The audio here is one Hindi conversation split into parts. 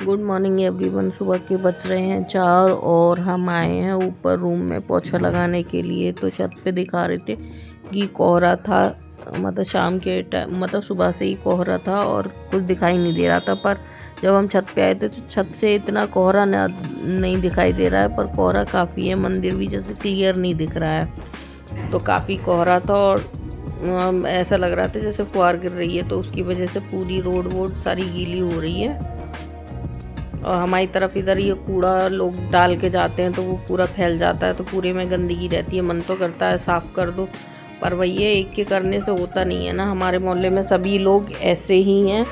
Good morning everyone. सुबह के बज रहे हैं 4 और हम आए हैं ऊपर रूम में पोछा लगाने के लिए। तो छत पे दिखा रहे थे कि कोहरा था, मतलब शाम के टाइम, मतलब सुबह से ही कोहरा था और कुछ दिखाई नहीं दे रहा था। पर जब हम छत पे आए थे तो छत से इतना कोहरा नहीं दिखाई दे रहा है, पर कोहरा काफ़ी है। मंदिर भी जैसे क्लियर नहीं दिख रहा है, तो काफ़ी कोहरा था और ऐसा लग रहा था जैसे फुहार गिर रही है। तो उसकी वजह से पूरी रोड वोड सारी गीली हो रही है। और हमारी तरफ इधर ये कूड़ा लोग डाल के जाते हैं तो वो पूरा फैल जाता है, तो पूरे में गंदगी रहती है। मन तो करता है साफ़ कर दो, पर वही है, एक के करने से होता नहीं है ना। हमारे मोहल्ले में सभी लोग ऐसे ही हैं,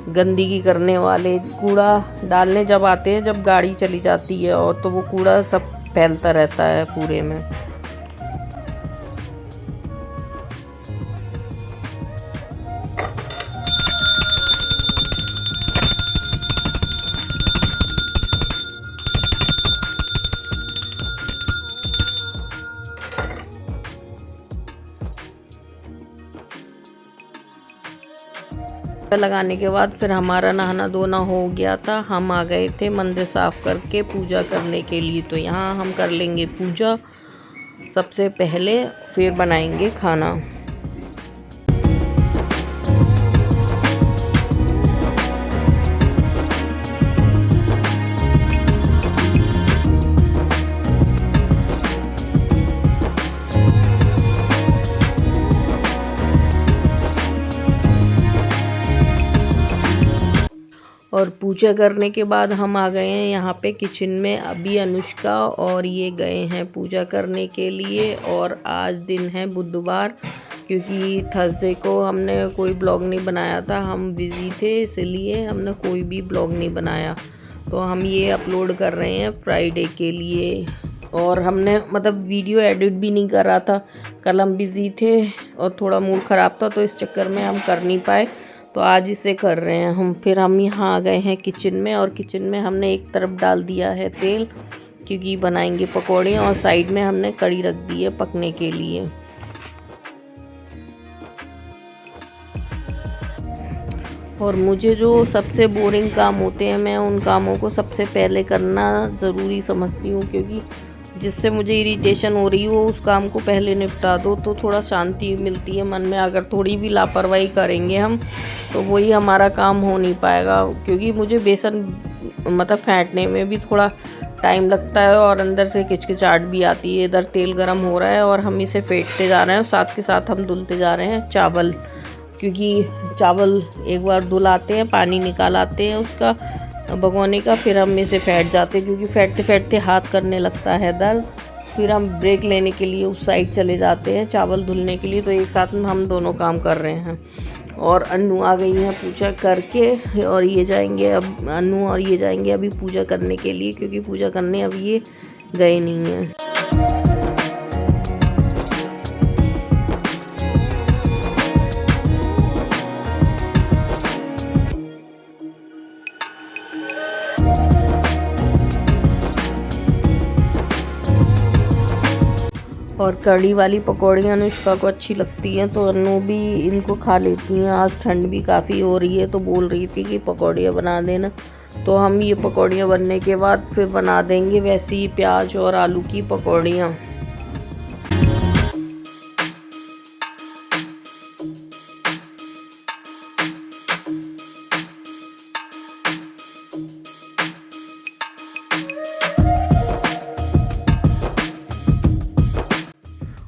गंदगी करने वाले। कूड़ा डालने जब आते हैं, जब गाड़ी चली जाती है, और तो वो कूड़ा सब फैलता रहता है पूरे में। लगाने के बाद फिर हमारा नहाना धोना हो गया था। हम आ गए थे मंदिर साफ करके पूजा करने के लिए। तो यहाँ हम कर लेंगे पूजा सबसे पहले, फिर बनाएंगे खाना। और पूजा करने के बाद हम आ गए हैं यहाँ पे किचन में। अभी अनुष्का और ये गए हैं पूजा करने के लिए। और आज दिन है बुधवार, क्योंकि थर्सडे को हमने कोई ब्लॉग नहीं बनाया था, हम बिज़ी थे, इसलिए हमने कोई भी ब्लॉग नहीं बनाया। तो हम ये अपलोड कर रहे हैं फ्राइडे के लिए। और हमने मतलब वीडियो एडिट भी नहीं कर रहा था, कल हम बिज़ी थे और थोड़ा मूड ख़राब था, तो इस चक्कर में हम कर नहीं पाए। तो आज इसे कर रहे हैं हम। फिर हम यहाँ आ गए हैं किचन में, और किचन में हमने एक तरफ डाल दिया है तेल, क्योंकि बनाएंगे पकौड़े, और साइड में हमने कढ़ी रख दी है पकने के लिए। और मुझे जो सबसे बोरिंग काम होते हैं, मैं उन कामों को सबसे पहले करना ज़रूरी समझती हूँ, क्योंकि जिससे मुझे इरिटेशन हो रही हो उस काम को पहले निपटा दो, तो थोड़ा शांति मिलती है मन में। अगर थोड़ी भी लापरवाही करेंगे हम, तो वही हमारा काम हो नहीं पाएगा। क्योंकि मुझे बेसन मतलब फेंटने में भी थोड़ा टाइम लगता है, और अंदर से किचकिचाहट भी आती है। इधर तेल गरम हो रहा है और हम इसे फेंटते जा रहे हैं, और साथ के साथ हम धुलते जा रहे हैं चावल, क्योंकि चावल एक बार धुलाते हैं, पानी निकाल आते हैं उसका भगोने का, फिर हम इसे फेंट जाते हैं, क्योंकि फेंटते फेंटते हाथ करने लगता है दर्द। फिर हम ब्रेक लेने के लिए उस साइड चले जाते हैं चावल धुलने के लिए। तो एक साथ में हम दोनों काम कर रहे हैं। और अन्नू आ गई हैं पूजा करके, और ये जाएंगे अब, अन्नू और ये जाएंगे अभी पूजा करने के लिए, क्योंकि पूजा करने अब ये गए नहीं हैं। और कढ़ी वाली पकौड़ियाँ अनुष्का को अच्छी लगती हैं, तो अन्नू भी इनको खा लेती हैं। आज ठंड भी काफ़ी हो रही है, तो बोल रही थी कि पकौड़ियाँ बना देना। तो हम ये पकौड़ियाँ बनने के बाद फिर बना देंगे वैसे ही प्याज और आलू की पकौड़ियाँ।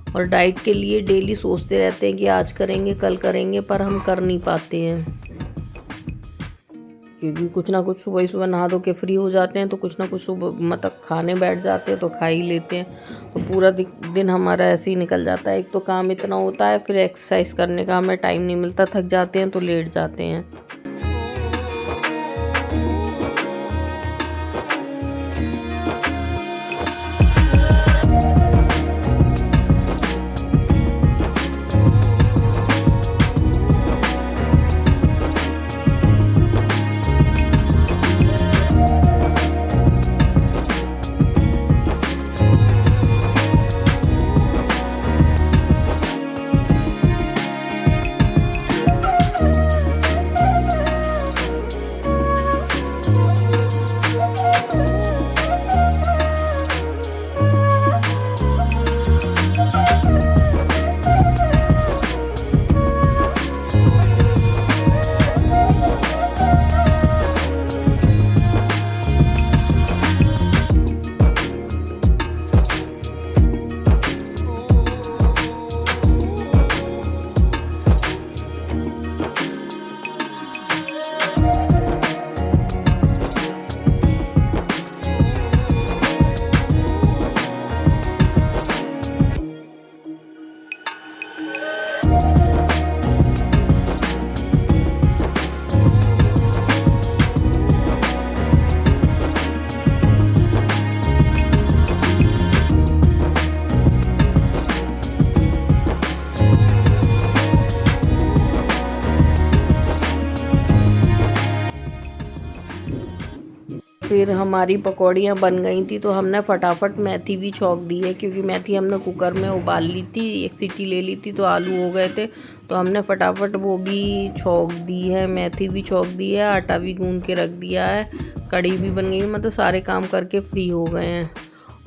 और डाइट के लिए डेली सोचते रहते हैं कि आज करेंगे कल करेंगे, पर हम कर नहीं पाते हैं, क्योंकि कुछ ना कुछ सुबह ही सुबह नहा धो के फ्री हो जाते हैं, तो कुछ ना कुछ सुबह मतलब खाने बैठ जाते हैं तो खा ही लेते हैं। तो पूरा दिन हमारा ऐसे ही निकल जाता है। एक तो काम इतना होता है, फिर एक्सरसाइज करने का हमें टाइम नहीं मिलता, थक जाते हैं तो लेट जाते हैं। फिर हमारी पकौड़ियाँ बन गई थी तो हमने फटाफट मेथी भी छौंक दी है, क्योंकि मेथी हमने कुकर में उबाल ली थी, एक सीटी ले ली थी तो आलू हो गए थे, तो हमने फटाफट वो भी छौंक दी है, मेथी भी छौंक दी है, आटा भी गूंद के रख दिया है, कड़ी भी बन गई, मतलब सारे काम करके फ्री हो गए हैं।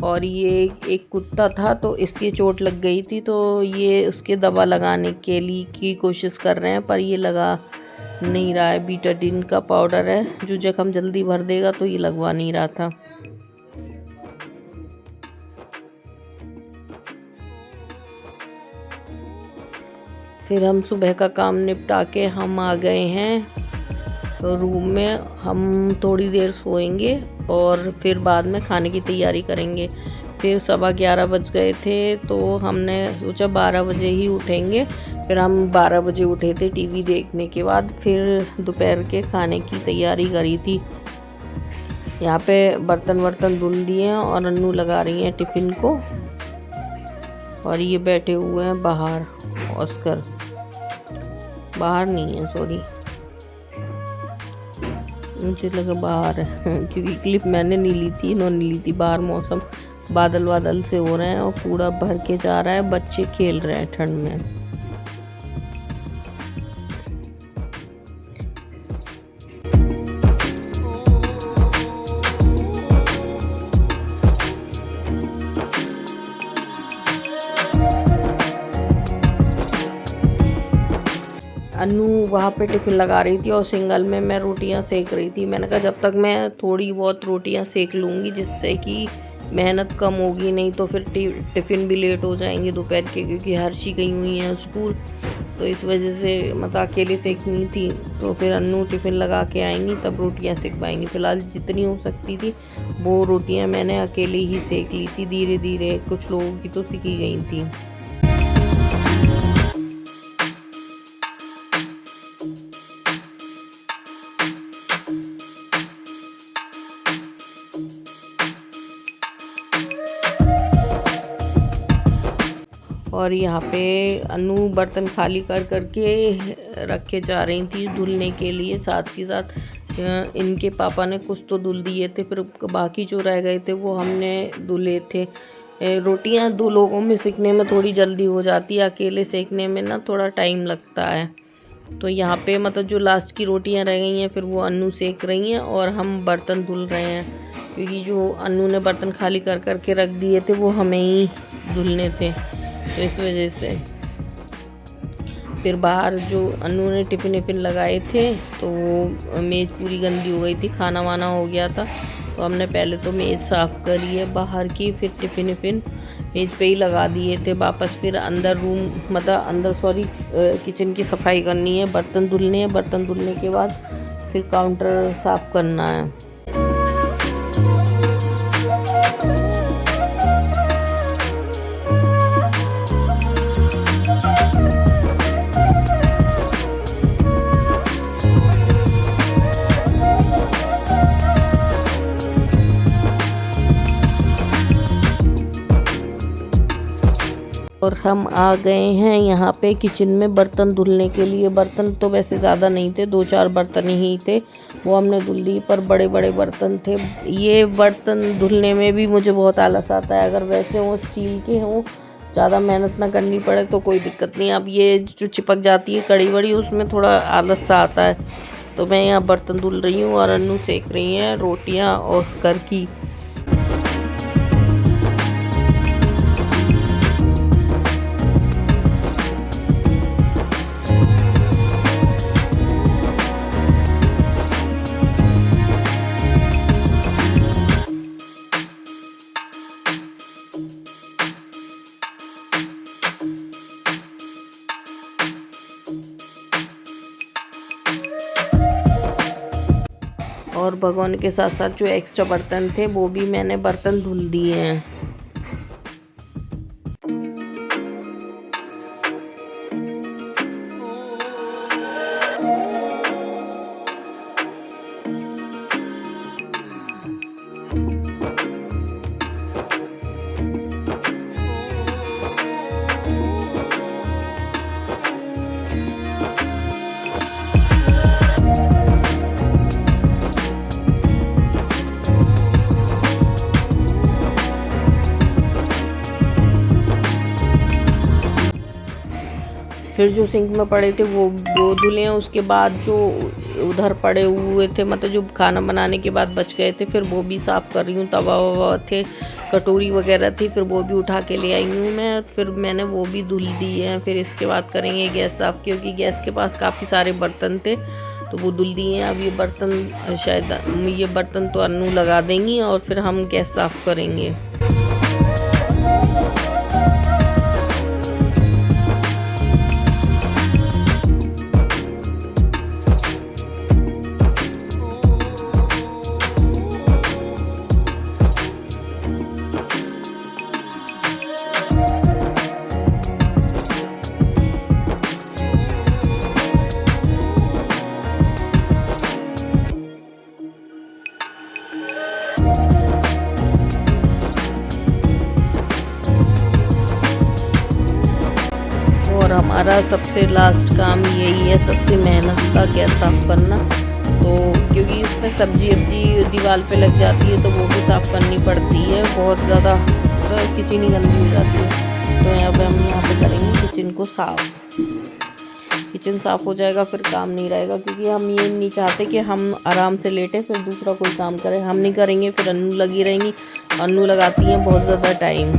और ये एक कुत्ता था तो इसकी चोट लग गई थी, तो ये उसके दवा लगाने के लिए की कोशिश कर रहे हैं, पर ये लगा नहीं रहा है। बीटाडीन का पाउडर है जो जख्म जल्दी भर देगा, तो ये लगवा नहीं रहा था। फिर हम सुबह का काम निपटा के हम आ गए हैं तो रूम में। हम थोड़ी देर सोएंगे और फिर बाद में खाने की तैयारी करेंगे। फिर 11:15 बज गए थे तो हमने सोचा 12 बजे ही उठेंगे। फिर हम 12 बजे उठे थे टीवी देखने के बाद। फिर दोपहर के खाने की तैयारी करी थी। यहाँ पे बर्तन धुल दिए हैं और अन्नू लगा रही हैं टिफ़िन को। और ये बैठे हुए हैं बाहर। ऑस्कर बाहर नहीं है, सॉरी, मुझे लगा बाहर है क्योंकि क्लिप मैंने नहीं ली थी, इन्होंने ली थी। बाहर मौसम बादल से हो रहे हैं और कूड़ा भर के जा रहा है, बच्चे खेल रहे हैं ठंड में। अन्नू वहाँ पे टिफ़िन लगा रही थी और सिंगल में मैं रोटियां सेक रही थी। मैंने कहा जब तक मैं थोड़ी बहुत रोटियां सेक लूँगी जिससे कि मेहनत कम होगी, नहीं तो फिर टिफ़िन भी लेट हो जाएंगे दोपहर के, क्योंकि हर्षी गई हुई हैं स्कूल, तो इस वजह से मतलब अकेले सेकनी थी। तो फिर अन्नू टिफ़िन लगा के आएंगी तब रोटियां सेक पाएंगी। फ़िलहाल जितनी हो सकती थी वो रोटियाँ मैंने अकेले ही सेक ली थी धीरे धीरे। कुछ लोगों की तो सिकी गई थी। और यहाँ पे अन्नू बर्तन खाली कर करके रख के जा रही थी धुलने के लिए। साथ ही साथ इनके पापा ने कुछ तो धुल दिए थे, फिर बाकी जो रह गए थे वो हमने धुले थे। रोटियाँ 2 लोगों में सेकने में थोड़ी जल्दी हो जाती है, अकेले सेकने में ना थोड़ा टाइम लगता है। तो यहाँ पे मतलब जो लास्ट की रोटियाँ रह गई हैं फिर वो अन्नू सेक रही हैं और हम बर्तन धुल रहे हैं, क्योंकि जो अन्नू ने बर्तन खाली कर करके रख दिए थे वो हमें ही धुलने थे, तो इस वजह से। फिर बाहर जो अन्नू ने टिफ़िन लगाए थे तो वो मेज़ पूरी गंदी हो गई थी, खाना वाना हो गया था, तो हमने पहले तो मेज़ साफ़ करी है बाहर की, फिर टिफ़िन मेज़ पे ही लगा दिए थे वापस। फिर अंदर किचन की सफाई करनी है, बर्तन धुलने हैं, बर्तन धुलने के बाद फिर काउंटर साफ़ करना है। और हम आ गए हैं यहाँ पे किचन में बर्तन धुलने के लिए। बर्तन तो वैसे ज़्यादा नहीं थे, 2-4 बर्तन ही थे, वो हमने धुल दी, पर बड़े बड़े बर्तन थे। ये बर्तन धुलने में भी मुझे बहुत आलस आता है। अगर वैसे हो स्टील के हों, ज़्यादा मेहनत ना करनी पड़े तो कोई दिक्कत नहीं। अब ये जो चिपक जाती है कड़ी बड़ी, उसमें थोड़ा आलस सा आता है। तो मैं यहाँ बर्तन धुल रही हूँ और अन्नू सेक रही हैं रोटियाँ ऑस्कर की। और भगोने के साथ साथ जो एक्स्ट्रा बर्तन थे वो भी मैंने बर्तन धुल दिए हैं। फिर जो सिंक में पड़े थे वो धुले। उसके बाद जो उधर पड़े हुए थे, मतलब जो खाना बनाने के बाद बच गए थे, फिर वो भी साफ़ कर रही हूँ। तवा ववा थे, कटोरी वगैरह थी, फिर वो भी उठा के ले आई हूँ मैं। फिर मैंने वो भी धुल दी है। फिर इसके बाद करेंगे गैस साफ़, क्योंकि गैस के पास काफ़ी सारे बर्तन थे तो वो धुल दिए हैं। अब ये बर्तन तो अन्नू लगा देंगी और फिर हम गैस साफ़ करेंगे। और हमारा सबसे लास्ट काम यही है, सबसे मेहनत का गैस साफ़ करना। तो क्योंकि इसमें सब्जी दीवार पे लग जाती है तो वो भी साफ़ करनी पड़ती है। बहुत ज़्यादा किचन ही गंदी हो जाती है। तो यहाँ पे हम करेंगे किचन को साफ़। किचन साफ़ हो जाएगा फिर काम नहीं रहेगा, क्योंकि हम ये नहीं चाहते कि हम आराम से लेटें फिर दूसरा कोई काम करे। हम नहीं करेंगे फिर अन्नू लगी रहेंगी। अन्नू लगाती हैं बहुत ज़्यादा टाइम।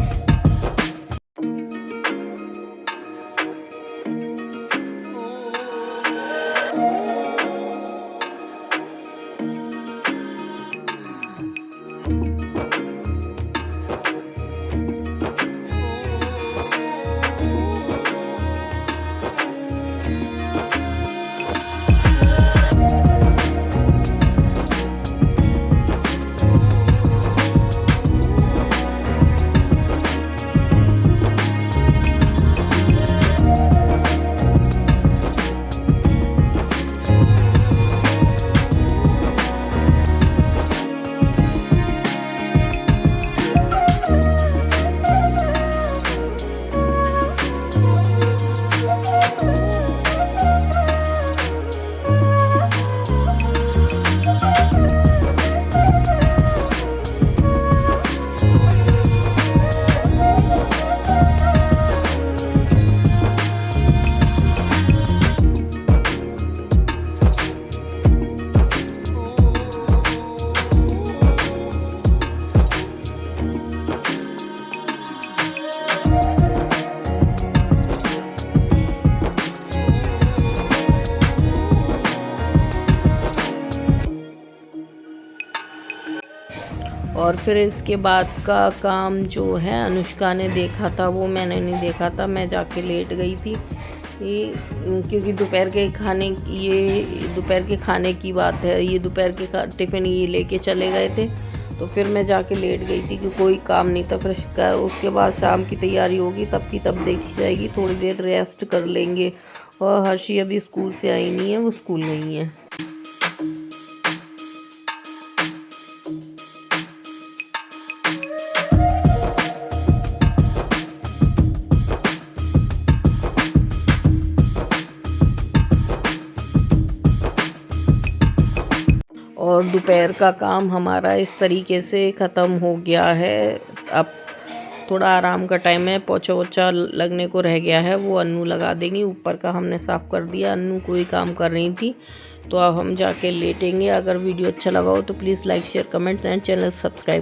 और फिर इसके बाद का काम जो है अनुष्का ने देखा था, वो मैंने नहीं देखा था। मैं जाके लेट गई थी क्योंकि दोपहर के खाने की बात है। ये दोपहर के टिफ़िन ये लेके चले गए थे, तो फिर मैं जाके लेट गई थी कि कोई काम नहीं था। फिर उसके बाद शाम की तैयारी होगी, तब की तब देखी जाएगी। थोड़ी देर रेस्ट कर लेंगे। और हर्षी अभी स्कूल से आई नहीं है, वो स्कूल गई है। और दोपहर का काम हमारा इस तरीके से ख़त्म हो गया है। अब थोड़ा आराम का टाइम है। पोछा वोछा लगने को रह गया है, वो अन्नू लगा देंगी। ऊपर का हमने साफ़ कर दिया। अन्नू कोई काम कर रही थी, तो अब हम जाके लेटेंगे। अगर वीडियो अच्छा लगा हो तो please like share comments and channel subscribe.